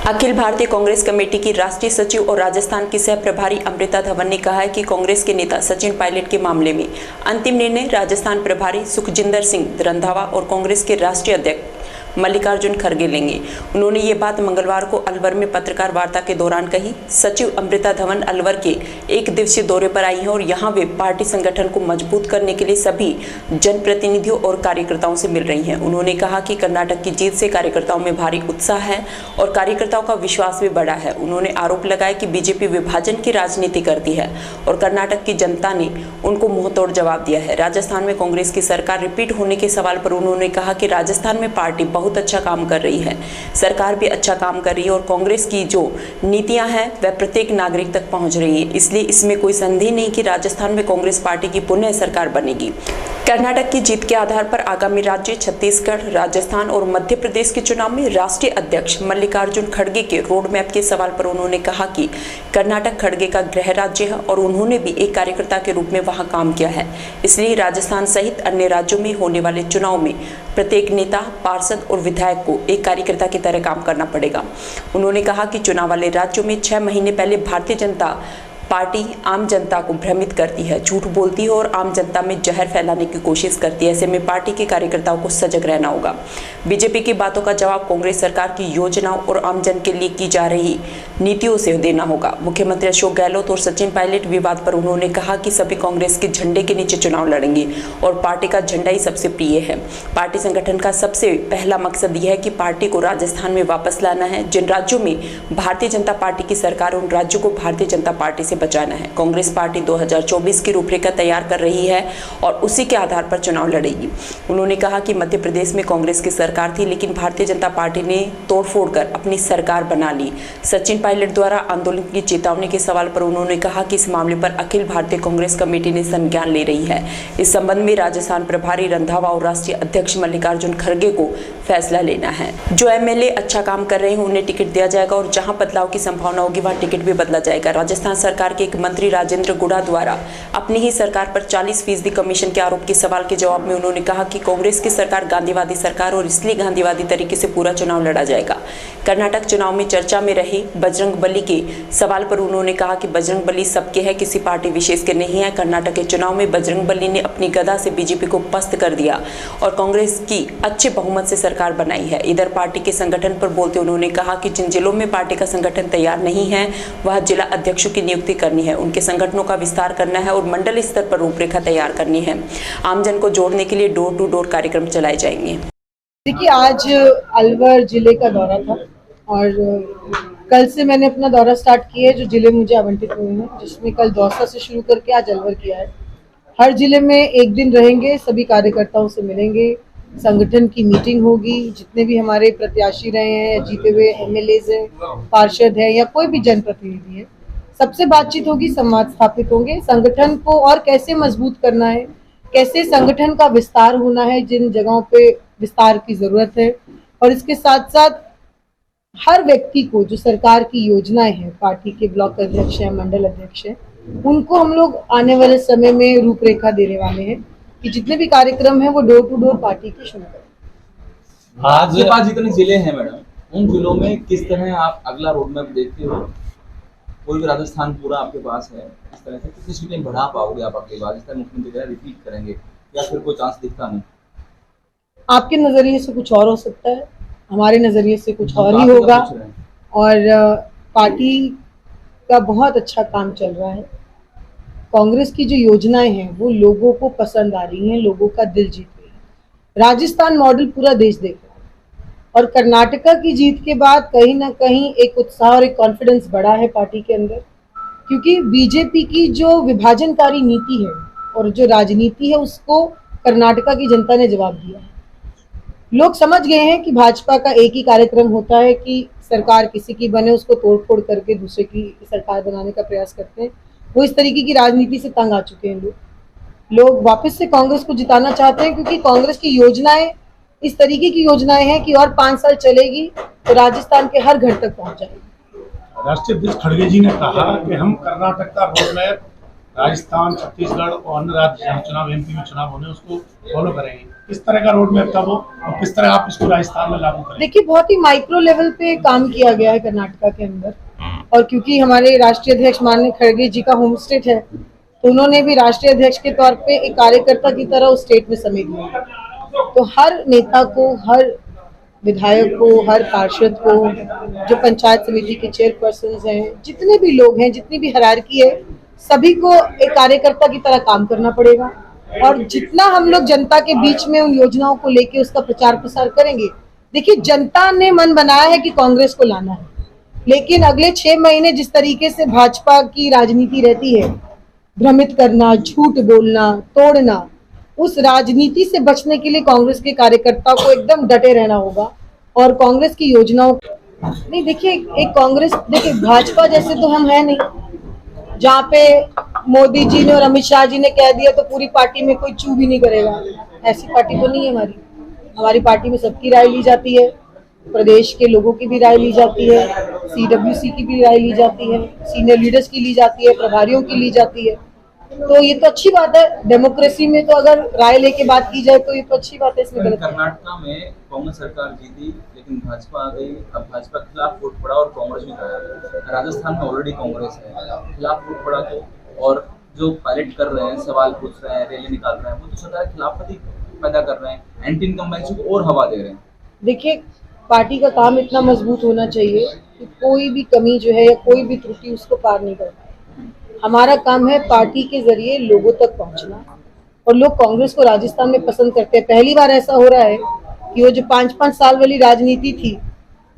Akhil Bharatiya Congress committee की राष्ट्रीय सचिव और राजस्थान की सह प्रभारी अमृता धवन ने कहा है कि कांग्रेस के नेता सचिन पायलट के मामले में अंतिम निर्णय राजस्थान प्रभारी सुखजिंदर सिंह रंधावा और कांग्रेस के राष्ट्रीय अध्यक्ष मल्लिकार्जुन खड़गे लेंगे। उन्होंने ये बात मंगलवार को अलवर में पत्रकार वार्ता के दौरान कही। सचिव अमृता धवन अलवर के एक दिवसीय दौरे पर आई हैं और यहां वे पार्टी संगठन को मजबूत करने के लिए सभी जनप्रतिनिधियों और कार्यकर्ताओं से मिल रही हैं। उन्होंने कहा कि कर्नाटक की जीत से कार्यकर्ताओं में भारी उत्साह है और कार्यकर्ताओं का विश्वास भी बढ़ा है। उन्होंने आरोप लगाया कि बीजेपी विभाजन की राजनीति करती है और कर्नाटक की जनता ने उनको मुंहतोड़ जवाब दिया है। राजस्थान में कांग्रेस की सरकार रिपीट होने के सवाल पर उन्होंने कहा कि राजस्थान में पार्टी बहुत अच्छा काम कर रही है, सरकार भी अच्छा काम कर रही है और कांग्रेस की जो नीतियां हैं वह प्रत्येक नागरिक तक पहुंच रही है। इसलिए इसमें कोई संदेह नहीं कि राजस्थान में कांग्रेस पार्टी की पुनः सरकार बनेगी। कर्नाटक की जीत के आधार पर आगामी राज्य छत्तीसगढ़, राजस्थान और मध्य प्रदेश के चुनाव में राष्ट्रीय अध्यक्ष मल्लिकार्जुन खड़गे के रोड मैप के सवाल पर उन्होंने कहा कि कर्नाटक खड़गे का गृह राज्य है और उन्होंने भी एक कार्यकर्ता के रूप में वहां काम किया है। इसलिए राजस्थान सहित अन्य राज्यों में होने वाले चुनाव में प्रत्येक नेता, पार्षद और विधायक को एक कार्यकर्ता की तरह काम करना पड़ेगा। उन्होंने कहा कि चुनाव वाले राज्यों में 6 महीने पहले भारतीय जनता पार्टी आम जनता को भ्रमित करती है, झूठ बोलती है और आम जनता में जहर फैलाने की कोशिश करती है। ऐसे में पार्टी के कार्यकर्ताओं को सजग रहना होगा। बीजेपी की बातों का जवाब कांग्रेस सरकार की योजनाओं और आम जन के लिए की जा रही नीतियों से देना होगा। मुख्यमंत्री अशोक गहलोत और सचिन पायलट विवाद पर उन्होंने कहा कि सभी कांग्रेस के झंडे के नीचे चुनाव लड़ेंगे और पार्टी का झंडा ही सबसे प्रिय है। पार्टी संगठन का सबसे पहला मकसद यह है कि पार्टी को राजस्थान में वापस लाना है। जिन राज्यों में भारतीय जनता पार्टी की सरकार, उन राज्यों को भारतीय जनता पार्टी से बचाना है। कांग्रेस पार्टी 2024 की रूपरेखा तैयार कर रही है और उसी के आधार पर चुनाव लड़ेगी। उन्होंने कहा कि मध्य प्रदेश में कांग्रेस की सरकार थी, लेकिन भारतीय जनता पार्टी ने तोड़फोड़ कर अपनी सरकार बना ली। सचिन पायलट द्वारा आंदोलन की चेतावनी के सवाल पर उन्होंने कहा कि इस मामले पर अखिल भारतीय कांग्रेस कमेटी ने संज्ञान ले रही है। इस संबंध में राजस्थान प्रभारी रंधावा और राष्ट्रीय अध्यक्ष मल्लिकार्जुन खड़गे को फैसला लेना है। जो एमएलए अच्छा काम कर रहे हैं उन्हें टिकट दिया जाएगा और जहां बदलाव की संभावना होगी वहां टिकट भी बदला जाएगा। राजस्थान सरकार के एक मंत्री राजेंद्र गुड़ा द्वारा अपनी ही सरकार पर 40% कमीशन के आरोप के सवाल के जवाब में उन्होंने कहा कि कांग्रेस की सरकार गांधीवादी सरकार और इसलिए गांधीवादी तरीके से पूरा चुनाव लड़ा जाएगा। कर्नाटक चुनाव में चर्चा में रहे बजरंग बली के सवाल पर उन्होंने कहा कि बजरंग बली सबके है, किसी पार्टी विशेष के नहीं है। कर्नाटक के चुनाव में बजरंग बली ने अपनी गदा से बीजेपी को पस्त कर दिया और कांग्रेस की अच्छे बहुमत से सरकार बनाई है। इधर पार्टी के संगठन पर बोलते उन्होंने कहा कि जिन जिलों में पार्टी का संगठन तैयार नहीं है वह जिला अध्यक्षों की नियुक्ति करनी है, उनके संगठनों का विस्तार करना है और मंडल स्तर पर रूपरेखा तैयार करनी है। आमजन को जोड़ने के लिए डोर टू डोर कार्यक्रम चलाए जाएंगे। देखिए, आज अलवर जिले का दौरा था और कल से मैंने अपना दौरा स्टार्ट किया है जो जिले मुझे आवंटित हुए हैं, जिसमें कल दौसा से शुरू करके आज अलवर किया है। हर जिले में एक दिन रहेंगे, सभी कार्यकर्ताओं से मिलेंगे, संगठन की मीटिंग होगी, जितने भी हमारे प्रत्याशी रहे हैं या जीते हुए एमएलएज हैं, पार्षद है या कोई भी जनप्रतिनिधि है, सबसे बातचीत होगी, संवाद स्थापित होंगे। संगठन को और कैसे मजबूत करना है, कैसे संगठन का विस्तार होना है, जिन जगहों पे विस्तार की जरूरत है, और इसके साथ साथ हर व्यक्ति को जो सरकार की योजनाएं हैं, पार्टी के ब्लॉक अध्यक्ष हैं, मंडल अध्यक्ष हैं, उनको हम लोग आने वाले समय में रूपरेखा देने वाले हैं कि जितने भी कार्यक्रम हैं वो डोर टू डोर पार्टी के शुरू करें। आज के पास जितने जिले हैं मैडम, उन जिलों में किस तरह आप अगला रोड मैप देखते हो? कोई भी राजस्थान पूरा आपके पास है, इस तरह से कितनी सीटें बढ़ा पाओगे आप अगली बार? इस तरह मुख्यमंत्री रिपीट करेंगे या फिर कोई चांस दिखता नहीं? आपके नजरिए से कुछ और हो सकता है, हमारे नजरिए से कुछ और ही होगा। और पार्टी का बहुत अच्छा काम चल रहा है। कांग्रेस की जो योजनाएं हैं वो लोगों को पसंद आ रही हैं, लोगों का दिल जीत रही है। राजस्थान मॉडल पूरा देश देख रहा है और कर्नाटका की जीत के बाद कहीं ना कहीं एक उत्साह और एक कॉन्फिडेंस बढ़ा है पार्टी के अंदर, क्योंकि बीजेपी की जो विभाजनकारी नीति है और जो राजनीति है उसको कर्नाटका की जनता ने जवाब दिया है। लोग समझ गए हैं कि भाजपा का एक ही कार्यक्रम होता है कि सरकार किसी की बने उसको तोड़फोड़ करके दूसरे की सरकार बनाने का प्रयास करते हैं। वो इस तरीके की राजनीति से तंग आ चुके हैं। लोग वापस से कांग्रेस को जिताना चाहते हैं, क्योंकि कांग्रेस की योजनाएं इस तरीके की योजनाएं हैं कि और 5 साल चलेगी तो राजस्थान के हर घर तक पहुंच जाएगी। राष्ट्रीय अध्यक्ष खड़गे जी ने कहा कि हम कर्नाटक का रोड मैप राजस्थान, छत्तीसगढ़ और अन्य राज्य जहाँ चुनाव एमपी में चुनाव होने उसको फॉलो करेंगे? किस तरह का रोड मैप था वो और किस तरह आप इसको राजस्थान में लागू करेंगे? देखिए, बहुत ही माइक्रो लेवल पे काम किया गया है कर्नाटका के अंदर, और क्योंकि हमारे राष्ट्रीय अध्यक्ष माननीय खड़गे जी का होम स्टेट है, तो उन्होंने भी राष्ट्रीय अध्यक्ष के तौर पे एक कार्यकर्ता की तरह उस स्टेट में समेट लिया। तो हर नेता को, हर विधायक को, हर पार्षद को, जो पंचायत समिति के चेयरपर्सन हैं, जितने भी लोग हैं, जितनी भी हायरार्की है, सभी को एक कार्यकर्ता की तरह काम करना पड़ेगा। और जितना हम लोग जनता के बीच में उन योजनाओं को लेके उसका प्रचार प्रसार करेंगे, देखिए जनता ने मन बनाया है कि कांग्रेस को लाना है, लेकिन अगले 6 महीने जिस तरीके से भाजपा की राजनीति रहती है, भ्रमित करना, झूठ बोलना, तोड़ना, उस राजनीति से बचने के लिए कांग्रेस के कार्यकर्ताओं को एकदम डटे रहना होगा और कांग्रेस की योजनाओं नहीं। देखिए, एक कांग्रेस, देखिए भाजपा जैसे तो हम है नहीं, जहाँ पे मोदी जी ने और अमित शाह जी ने कह दिया तो पूरी पार्टी में कोई चू भी नहीं करेगा, ऐसी पार्टी तो नहीं है हमारी। हमारी पार्टी में सबकी राय ली जाती है, प्रदेश के लोगों की भी राय ली जाती है, CWC की भी राय ली जाती है, सीनियर लीडर्स की ली जाती है, प्रभारियों की ली जाती है। तो ये तो अच्छी बात है, डेमोक्रेसी में तो अगर राय लेके बात की जाए तो ये तो अच्छी बात है, इसमें गलत है। कर्नाटका में कांग्रेस सरकार जीती लेकिन भाजपा आ गई, अब भाजपा के खिलाफ वोट पड़ा और कांग्रेस भी गया। राजस्थान में ऑलरेडी कांग्रेस है, खिलाफ वोट पड़ा तो, और जो पायलट कर रहे हैं, सवाल पूछ रहे हैं, रैली निकाल रहे हैं, वो तो सरकार के खिलाफ पैदा कर रहे हैं, एंटी इनकम्बेंसी को और हवा दे रहे हैं। देखिए, पार्टी का काम इतना मजबूत होना चाहिए कि कोई भी कमी जो है या कोई भी त्रुटि उसको पार नहीं कर पाए। हमारा काम है पार्टी के जरिए लोगों तक पहुंचना, और लोग कांग्रेस को राजस्थान में पसंद करते हैं। पहली बार ऐसा हो रहा है कि वो जो 5-5 साल वाली राजनीति थी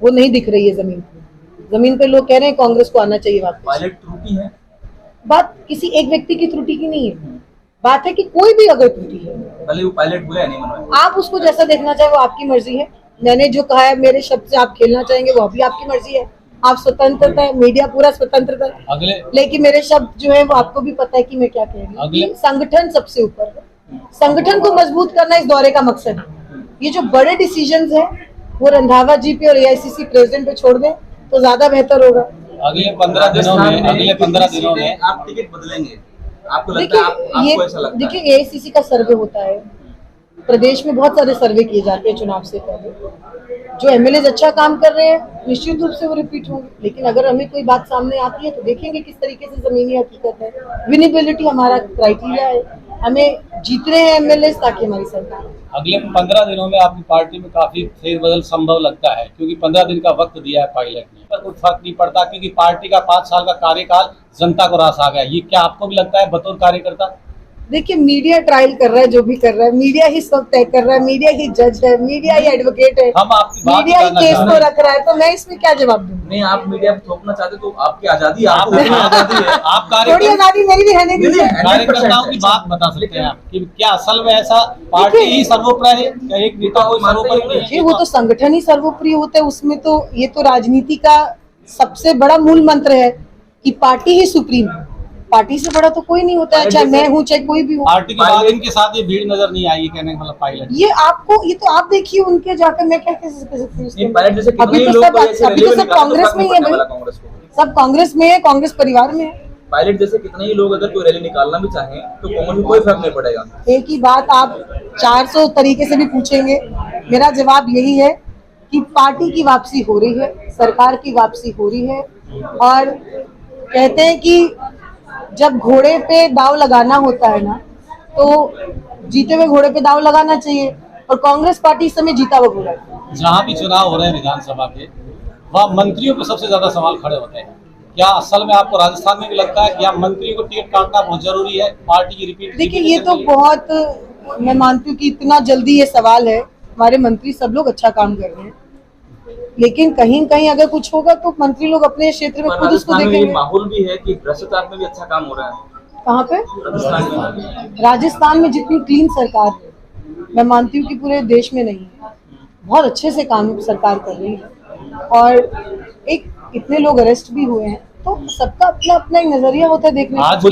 वो नहीं दिख रही है जमीन पे। जमीन पे लोग कह रहे हैं कांग्रेस को आना चाहिए वापस। पायलट त्रुटि है, बात किसी एक व्यक्ति की त्रुटि की नहीं है, बात है कि कोई भी अगर त्रुटि है, पहले वो पायलट हुआ नहीं मनवाया, आप उसको जैसा देखना चाहे वो आपकी मर्जी है। मैंने जो कहा है, मेरे शब्द से आप खेलना चाहेंगे वो भी आपकी मर्जी है, आप स्वतंत्र है, मीडिया पूरा स्वतंत्र है, अगले लेकिन मेरे शब्द जो है वो आपको भी पता है कि मैं क्या कह रही हूँ। कि संगठन सबसे ऊपर है, संगठन को मजबूत करना इस दौरे का मकसद है। ये जो बड़े डिसीजंस हैं वो रंधावा जी पे और AICC प्रेसिडेंट पे छोड़ दें तो ज्यादा बेहतर होगा। अगले 15 दिनों में आप टिकट बदलेंगे, आपको लगता है? आपको ऐसा लगता है? देखिए, AICC का सर्वे होता है, प्रदेश में बहुत सारे सर्वे किए जाते हैं चुनाव से पहले। जो MLAs अच्छा काम कर रहे हैं निश्चित रूप से वो रिपीट होंगे, लेकिन अगर हमें कोई बात सामने आती है तो देखेंगे किस तरीके से जमीनी हकीकत है। विनेबिलिटी हमारा क्राइटेरिया है, हमें जीतने हैं MLAs ताकि हमारी सरकार। अगले 15 दिनों में आपकी पार्टी में काफी फेरबदल संभव लगता है, क्योंकि 15 दिन का वक्त दिया है पायलट ने, पर कोई फर्क नहीं पड़ता क्योंकि पार्टी का 5 साल का कार्यकाल जनता को रास आ गया। ये क्या आपको भी लगता है बतौर कार्यकर्ता? देखिए, मीडिया ट्रायल कर रहा है, जो भी कर रहा है, मीडिया ही सब तय कर रहा है, मीडिया ही जज है, मीडिया ही एडवोकेट है, हम आपकी बात मीडिया ही करना केस चाह को रहे हैं। रख रहा है, तो मैं इसमें क्या जवाब दूं? नहीं, आप मीडिया पे थोपना चाहते तो आपकी आजादी, आप आपको अपनी आजादी है। आप थोड़ी आजादी मेरी भी रहने दीजिए। कार्यकर्ताओं की बात बता सकते हैं आप कि क्या असल में ऐसा पार्टी ही सर्वोपरि है या एक नेता कोई सर्वोपरि नहीं देखिए, वो तो संगठन ही सर्वोपरि होता है, उसमें तो ये तो राजनीति का सबसे बड़ा मूल मंत्र है कि पार्टी ही सुप्रीम है। पार्टी से बड़ा तो कोई नहीं होता है, चाहे मैं हूँ चाहे कोई भी हो। पार्टी के बाद इनके साथ ये भीड़ नजर नहीं आई, कहने का मतलब पायलट। ये तो आप देखिए उनके जाकर, मैं क्या कह सकती हूँ? पायलट जैसे कितने अभी ही तो लोग सब ऐसे अभी तो रैली सब निकालते कांग्रेस तो में ही फर्क है नहीं भाई, पड़ने वाला कांग्रेस को। सब कांग्रेस में है, कांग्रेस परिवार में है। पायलट जैसे कितने ही लोग अगर कोई रैली निकालना भी चाहें तो कांग्रेस को कोई फर्क नहीं पड़ेगा। एक ही बात आप 400 तरीके से भी पूछेंगे, मेरा जवाब यही है कि पार्टी की वापसी हो रही है, सरकार की वापसी हो रही है, और कहते हैं कि जब घोड़े पे दाव लगाना होता है ना, तो जीते हुए घोड़े पे दाव लगाना चाहिए, और कांग्रेस पार्टी इस समय जीता हुआ घोड़ा है। जहाँ भी चुनाव हो रहे हैं विधानसभा के, वहाँ मंत्रियों पे सबसे ज्यादा सवाल खड़े होते हैं। क्या असल में आपको राजस्थान में भी लगता है कि यहाँ मंत्रियों को टिकट काटना बहुत जरूरी है पार्टी की रिपीट? देखिए, ये तो बहुत, मैं मानती हूँ कि इतना जल्दी ये सवाल है, हमारे मंत्री सब लोग अच्छा काम कर रहे हैं, लेकिन कहीं कहीं अगर कुछ होगा तो मंत्री लोग अपने क्षेत्र में खुद उसको देखेंगे। माहौल भी है कि भ्रष्टाचार में भी अच्छा काम हो रहा है कहाँ पे? राजस्थान में। राजस्थान में जितनी क्लीन सरकार है, मैं मानती हूँ कि पूरे देश में नहीं है। बहुत अच्छे से काम सरकार कर रही है, और एक इतने लोग अरेस्ट भी हुए हैं, तो सबका अपना अपना एक नजरिया होता है देखने का। आज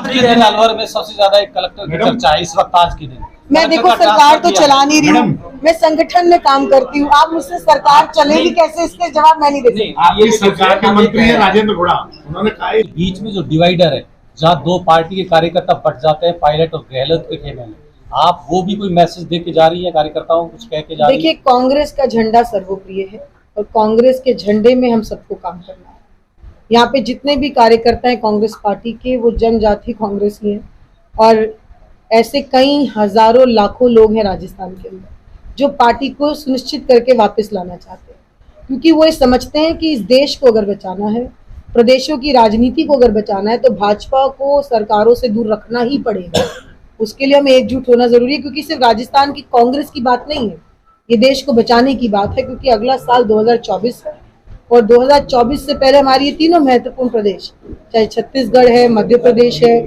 के दिन अलवर में सबसे ज्यादा एक कलेक्टर की चर्चा है इस वक्त। आज के दिन मैं देखो, सरकार तो चला नहीं रही हूँ, मैं संगठन में काम करती हूँ। आप मुझसे सरकार चलेगी कैसे, इसके जवाब मैं नहीं दे सकती। आपकी सरकार के मंत्री है राजेंद्र घोड़ा, उन्होंने कहा बीच में जो डिवाइडर है जहां दो पार्टी के कार्यकर्ता बट जाते हैं पायलट और गहलोत के खेमे में, आप वो भी कोई मैसेज दे के जा रही है कार्यकर्ताओं को, कुछ कह के जा रही है? देखिए, कांग्रेस का झंडा सर्वप्रिय है और कांग्रेस के झंडे में हम सबको काम करना है। यहाँ पे जितने भी कार्यकर्ता हैं कांग्रेस पार्टी के, वो जनजाति कांग्रेसी हैं और ऐसे कई हजारों लाखों लोग हैं राजस्थान के अंदर जो पार्टी को सुनिश्चित करके वापस लाना चाहते हैं, क्योंकि वो ये समझते हैं कि इस देश को अगर बचाना है, प्रदेशों की राजनीति को अगर बचाना है, तो भाजपा को सरकारों से दूर रखना ही पड़ेगा। उसके लिए हमें एकजुट होना जरूरी है, क्योंकि सिर्फ राजस्थान की कांग्रेस की बात नहीं है, ये देश को बचाने की बात है। क्योंकि अगला साल 2024 है और 2024 से पहले हमारी ये तीनों महत्वपूर्ण प्रदेश, चाहे छत्तीसगढ़ है, मध्य प्रदेश है,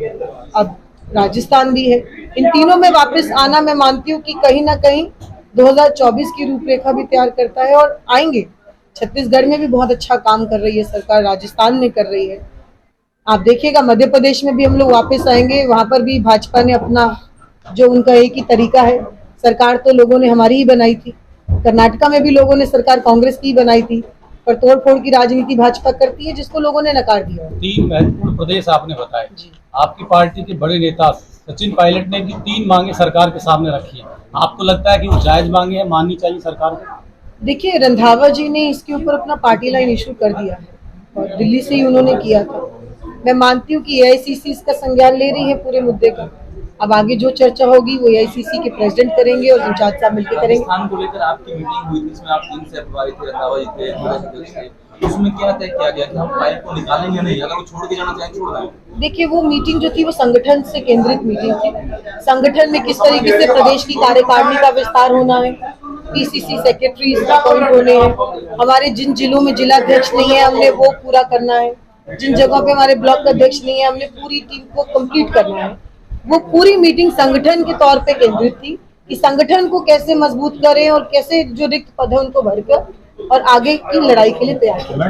अब राजस्थान भी है, इन तीनों में वापस आना मैं मानती हूँ कि कहीं ना कहीं 2024 की रूपरेखा भी तैयार करता है और आएंगे। छत्तीसगढ़ में भी बहुत अच्छा काम कर रही है सरकार, राजस्थान में कर रही है, आप देखिएगा मध्य प्रदेश में भी हम लोग वापस आएंगे, वहां पर भी भाजपा ने अपना जो उनका एक ही तरीका है, सरकार तो लोगों ने हमारी ही बनाई थी, कर्नाटका में भी लोगों ने सरकार कांग्रेस की ही बनाई थी, पर तोड़फोड़ की राजनीति भाजपा करती है जिसको लोगों ने नकार दिया। 3 महत्वपूर्ण प्रदेश आपने बताए, जी। आपकी पार्टी के बड़े नेता सचिन पायलट ने भी 3 मांगे सरकार के सामने रखी है, आपको लगता है कि वो जायज मांगे हैं, माननी चाहिए सरकार को? देखिए, रंधावा जी ने इसके ऊपर अपना पार्टी लाइन इशू कर दिया है और दिल्ली से ही उन्होंने किया था। मैं मानती हूँ कि एआईसीसी इसका संज्ञान ले रही है पूरे मुद्दे का। अब आगे जो चर्चा होगी वो एआईसीसी के प्रेसिडेंट करेंगे और इंचार्ज साहब मिलकर करेंगे। राजस्थान को लेकर आपकी मीटिंग हुई थी, इसमें आप 3 से प्रभारी थे, रंधावा जी थे, प्रदेश थे, उसमें क्या तय किया गया कि हम पाइप को निकालेंगे नहीं, अगर वो छोड़ के जाना चाहें छोड़ दें? देखिए, वो मीटिंग जो थी वो संगठन से केंद्रित मीटिंग थी। संगठन में किस तरीके से प्रदेश की कार्यकारिणी का विस्तार होना है, पीसीसी सेक्रेटरीज अपॉइंट होने हैं, हमारे जिन जिलों में जिलाध्यक्ष नहीं है हमने वो पूरा करना है, जिन जगहों पे हमारे ब्लॉक अध्यक्ष नहीं है हमने पूरी टीम को कंप्लीट करना है। वो पूरी मीटिंग संगठन के तौर पे केंद्रित थी कि संगठन को कैसे मजबूत करें और कैसे जो रिक्त पद है उनको भरकर और आगे की लड़ाई के लिए तैयार करें।